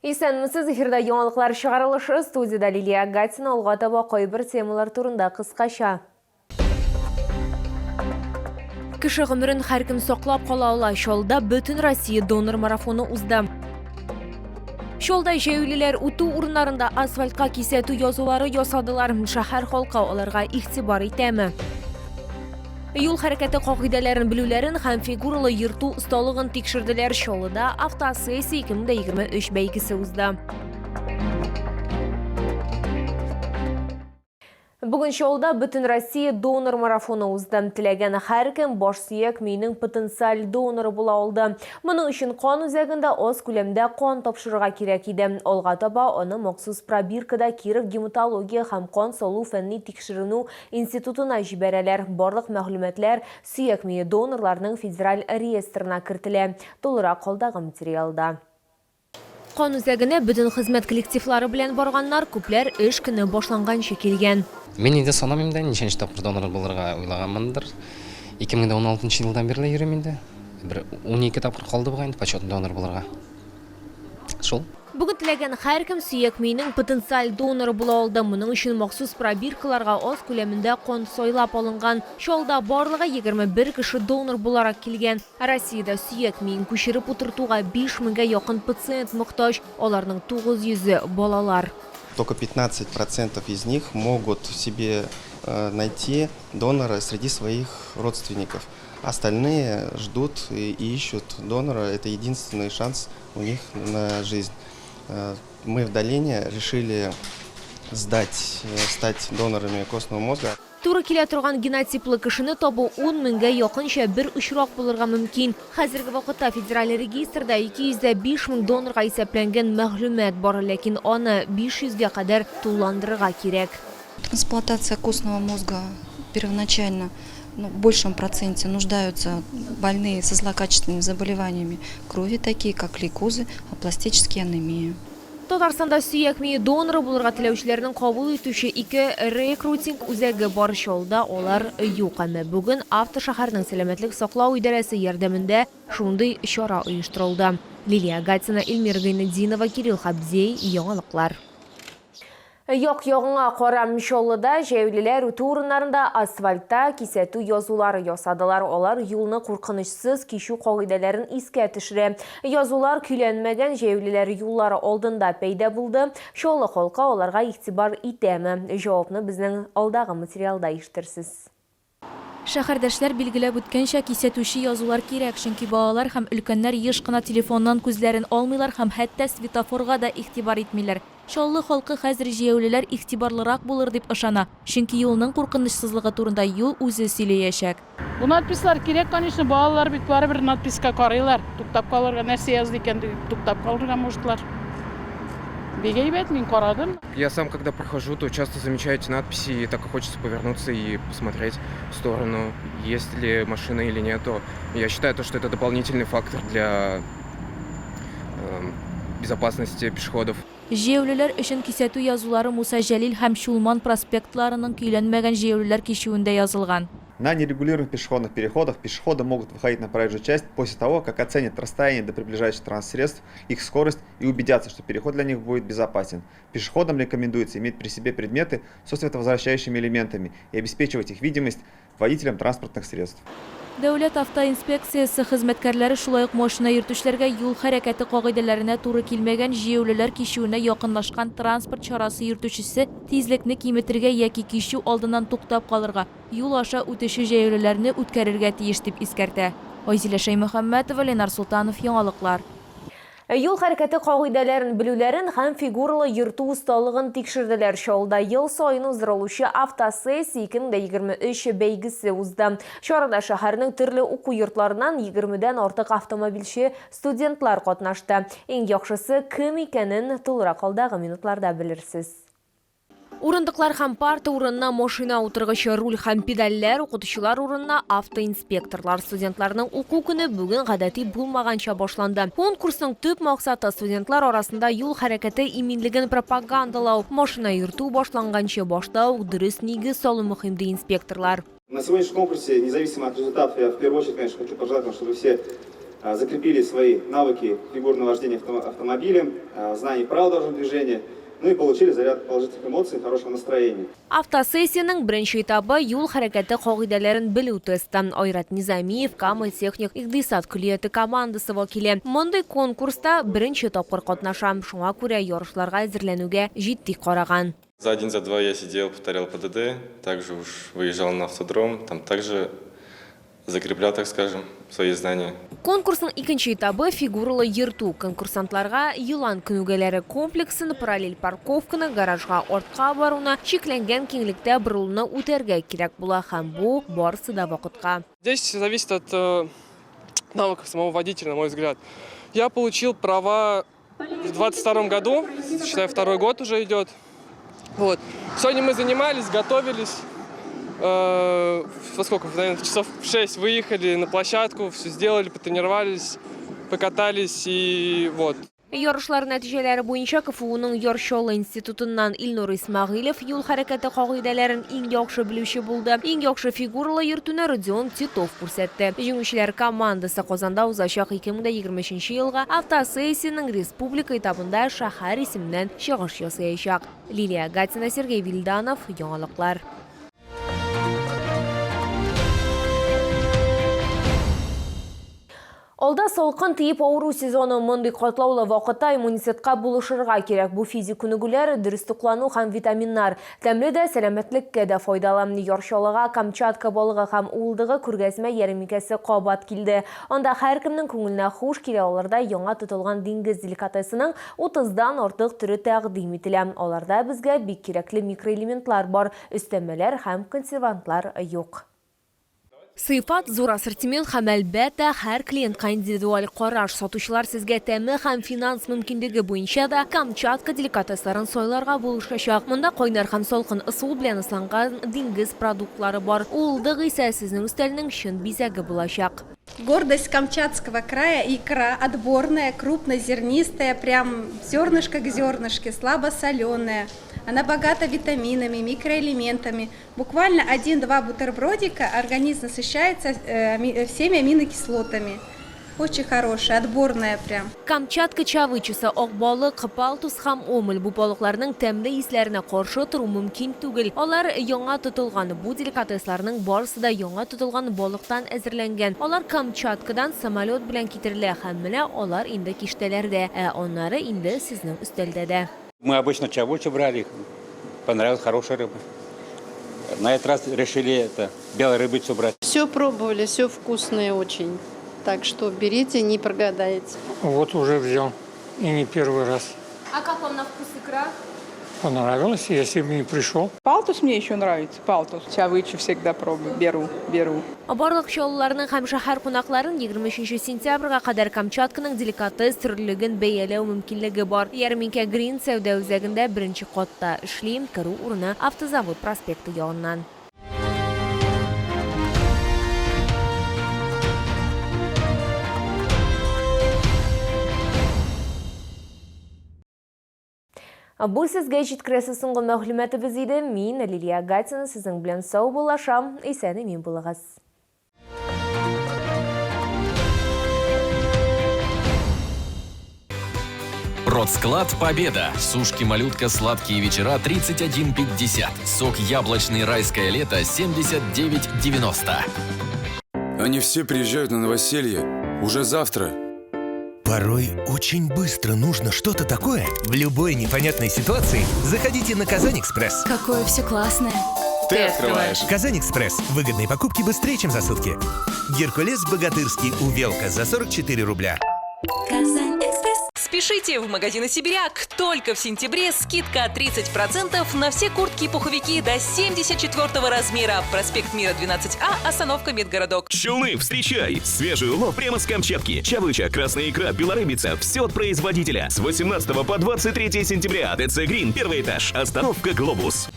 Исәнмесез, эфирда яңалыклар чыгарылышы, студияда Лилия Гатина, алга таба кайбер темалар турында кыскача. Кеше гомерен һәркем саклап кала ала. Шолда бөтен Россия донор марафоны узды. Шолда җәяүлеләр үтү урыннарында асфальтка кисәтү язулары ясадылар. Шәһәр халкы аларга игътибар итәме? Юл хәрәкәте кагыйдәләрен белүләрен һәм фигуралы йөртү осталыгын тикшерделәр. Шолда автосессия 2023 бәйгесе узды. Бүген Шолда бөтен Россия донор марафоны узды. Теләгән һәркем баш сөяк миенең потенциаль доноры була алды. Моның өчен кан үзәгендә аз күләмдә кан тапшырырга кирәк иде. Алга таба аны махсус пробиркада Киров гематология һәм кан салу фәнни тикшеренү институтына җибәрәләр. Барлык мәгълүматлар сөяк мие донорларның федераль реестрына кертелә. Толырак калдагы материалда. Кан үзәгенә бөтен хезмәт коллективлары белән барганнар, күпләр эш көне башланганчы килгән. Мен инде санамыйм да, ничәнче тапкыр донор булырга уйлаганмындыр. 2016 елдан бирле йөрим инде. Бер 12 тапкыр калды бугай инде почетный донор булырга. Шул. Бүген теләгән һәркем сөяк миенең потенциаль доноры була алды. Моның өчен махсус пробиркаларга аз күләмендә кан сайлап алынган. Шолда барлыгы 21 кеше донор буларак килгән. Россиядә сөяк миен күчереп утыртуга 5000гә якын пациент мохтаҗ, аларның 900-е балалар. Только 15% из них могут себе найти донора среди своих родственников. Остальные ждут и ищут донора. Это единственный шанс у них на жизнь. Мы в долине решили стать донорами костного мозга. Туры килә торган генотиплы кешене табу 10,000гә якынча бер очрак булырга мөмкин. Хәзерге вакытта федераль регистрда 205 мең донорга исәпләнгән мәгълүмат бар, ләкин аны 500гә кадәр тулландырырга кирәк. Трансплантация костного мозга первоначально в большем проценте нуждаются больные со злокачественными заболеваниями крови, такие как лейкозы, апластические анемии. Татарстанда сөяк мие доноры булырга теләүчеләрнең кабул итүче 2 рекрутинг үзәге бар. Шолда алар юк. Әмма бүген автошәһәрнең сәламәтлек саклау идарәсе ярдәмендә шундый чара оештырылды. Лилия Гатина, Эльмира Гайнетдинова, Кирилл Хабзей, яңалыклар. Як-ягыңа карам Шоллыда җәяүлеләр үтү урыннарында асфальтта кисәтү язулары ясадылар. Алар юлны куркынычсыз кичү кагыйдәләрен искә төшерә. Язулар көйләнмәгән җәяүлеләр юллары алдында пәйда булды. Шоллы халкы аларга игътибар итәме? Җавапны безнең алдагы материалда ишетерсез. Шәһәрдәшләр билгеләп үткәнчә кисәтүче язулар кирәк, чөнки балалар һәм өлкәннәр еш кына телефоннан күзләрен алмыйлар һәм хәтта светофорга да игътибар итмиләр. Шоллы халкы хәзер җәяүлеләр игътибарлырак булыр дип ышана, чөнки юлның куркынычсызлыгы турында юл үзе сөйләячәк. Bu надпислар кирәк, конечно, балалар бит барыбер надписка карыйлар. Туктап калырга нәрсә язды икән дип туктап калырга мөштеләр. Бегәйбәт, мин карадым. Я сам, когда прохожу, то часто замечаю эти надписи, и так и хочется повернуться и посмотреть в сторону, есть ли машина или нет. Я считаю, что это дополнительный фактор для безопасности пешеходов. Җәяүлеләр өчен кисәтү язулары Муса Җәлил һәм Шулман проспектларының көйләнмәгән җәяүлеләр кичүендә язылган. На нерегулируемых пешеходных переходах пешеходы могут выходить на проезжую часть после того, как оценят расстояние до приближающих транспортных средств, их скорость и убедятся, что переход для них будет безопасен. Пешеходам рекомендуется иметь при себе предметы со световозвращающими элементами и обеспечивать их видимость водителям транспортных средств. Дәүләт автоинспекциясе хезмәткәрләре шулай ук машина йөртүчеләргә юл хәрәкәте кагыйдәләренә туры килмәгән җәяүлеләр кичүенә якынлашкан транспорт чарасы йөртүчесе тизлекне киметергә яки кичү алдыннан туктап калырга, юл аша үтүче җәяүлеләрне үткәрергә тиеш дип искәртә. Айзилә Шәймөхәммәтова, Ленар Султанов, яңалыклар. Юл хәрәкәте кагыйдәләрен белүләрен һәм фигуралы йөртү усталыгын тикшерделәр. Шолда ел саен уздырылучы автосессия 2023 бәйгесе узды. Чарада шәһәрнең төрле уку йортларыннан 20дән артык автомобильче студентлар катнашты. Иң яхшысы кем икәнен тулырак алдагы минутларда белерсез. Урындыклар һәм парта урынына машина утыргычы руль һәм педальләр, укытучылар урынына автоинспекторлар. Студентларның уку көне бүген гадәти булмаганча башланды. Конкурсның төп максаты студентлар арасында юл хәрәкәте иминлеген пропагандалау. Машина йөртү башланганчы башта ук дөрес нигез салу мөһим ди инспекторлар. На сегодняшнем конкурсе, независимо от результатов, я в первую очередь, конечно, хочу пожелать вам, чтобы все закрепили свои навыки фигурного вождения автомобилем, знаний правил дорожного движения, ну и получили заряд положительных эмоций, хорошего настроения. Автосессияның бірінші этабы юл харакеті қоғидаларын білу тесті. Ойрат Низамиев, Камыл техник иqtisad күлеті командасы вакилі. Мұндай конкурста бірінші тапқыр қатнашам, шуңа күрә ярышларға әзірленуге житті қараған. За день, за два я сидел, повторял ПДД, также уж выезжал на автодром, там также закреплял, так скажем, свои знания. Конкурсның икенче этабы фигуралы ерту. Конкурсантларға юлан күнүгелері комплексін, параллель парковканы, гаражға ортқа баруына, шекленген кеңлікті бұрылуына өтерге керек була һәм бу барысы да вақытқа. Здесь зависит от навыков самого водителя, на мой взгляд. Я получил права в 22 году, считаю, второй год уже идет. Вот. Сегодня мы занимались, готовились. Во сколько? Наверное, часов в 6 выехали на площадку, все сделали, потренировались, покатались и вот. Ярышлар нәтижеләре буенча КФУның Яршолы институтыннан Илнур Исмагилев юл хәрәкәте кагыйдәләрен иң яхшы белүче булды. Иң яхшы фигуралы йөртүне Родион Титов күрсәтте. Җиңүчеләр командасы Казанда узачак 2023 елга автосессияның республика этабында шәһәр исеменнән чыгыш ясаячак. Лилия Гатина, Сергей Вильданов, яңалыклар. Алда салқын тиеп ауру сезоны мондый катлаулы вакытта иммунитетка булышырга кирәк. Бу физик күнегүләр, дөрес туклану һәм витаминнар, тәмле дә сәламәтлеккә дә файдалы. Яршалыга Камчатка балыгы һәм улдыгы күргәзмә ярминкәсе кабат килде. Анда һәркемнең күңеленә хуш килә, аларда яңа тотылган диңгез деликатесының 30дан артык түре тәкъдим ителә. Аларда безгә бик кирәкле микроэлементлар бар, өстәмәләр һәм консервантлар юк. Сыйфат, зур ассортимент һәм әлбәттә һәр клиентка индивидуаль караш. Сатучылар сезгә тәме һәм финанс мөмкинлеге буенча да Камчатка деликатесларын сайларга булышачак. Монда кайнар һәм салкын ысул белән ысланган диңгез продуктлары бар. Улдык исә сезнең өстәлнең чын бизәге булачак. Гордость Камчатского края – икра отборная, крупнозернистая, прям зернышко к зернышке, слабосоленая. Она богата витаминами, микроэлементами. Буквально 1-2 бутербродика организм насыщается всеми аминокислотами. Очень хорошая, отборная прям. Камчатка чавычысы, ак балык, палтус һәм омыл бу балыкларның тәмле исләренә каршы тору мөмкин түгел. Алар яңа тотылган, бу деликатесларның барысы да яңа тотылган балыктан әзерләнгән. Алар Камчаткадан самолет белән китерелә һәм менә алар инде киштәләрдә, аннары инде сезнең өстәлдә дә. Мы обычно чавучи брали, понравилась хорошая рыба. На этот раз решили белой рыбицу брать. Все пробовали, все вкусное очень. Так что берите, не прогадаете. Вот уже взял. И не первый раз. А как вам на вкус икра? Понравилось, если бы не пришел. Палтус мне еще нравится, палтус. Чавычи всегда пробую, беру. Барлык чалларның һәм шәһәр кунакларын 23 сентябрьгә кадәр Камчатканың деликатес төрлеген бәяләү мөмкинлеге бар. Ярминкә Грин сәүдә үзәгендә беренче катта эшли, керү урыны Автозавод проспекты яныннан. Бу сезгә җиткерәсе соңгы мәгълүматыбыз иде. Мин Лилия Гатина, сезнең белән сау булашам. Исән-имин булыгыз. Продсклад «Победа». Сушки «Малютка», сладкие вечера 31,50. Сок яблочный «Райское лето» 79,90. Они все приезжают на новоселье уже завтра. Порой очень быстро нужно что-то такое. В любой непонятной ситуации заходите на Казань-Экспресс. Какое все классное. Ты открываешь. Казань-Экспресс. Выгодные покупки быстрее, чем за сутки. Геркулес Богатырский. Увелка за 44 рубля. Казань-Экспресс. Спешите в магазины «Сибиряк». Только в сентябре скидка 30% на все куртки и пуховики до 74 размера. Проспект Мира, 12А, остановка Медгородок. Челны, встречай! Свежий улов прямо с Камчатки. Чавыча, красная икра, белорыбица. Все от производителя. С 18 по 23 сентября. ТЦ Грин, первый этаж. Остановка Глобус.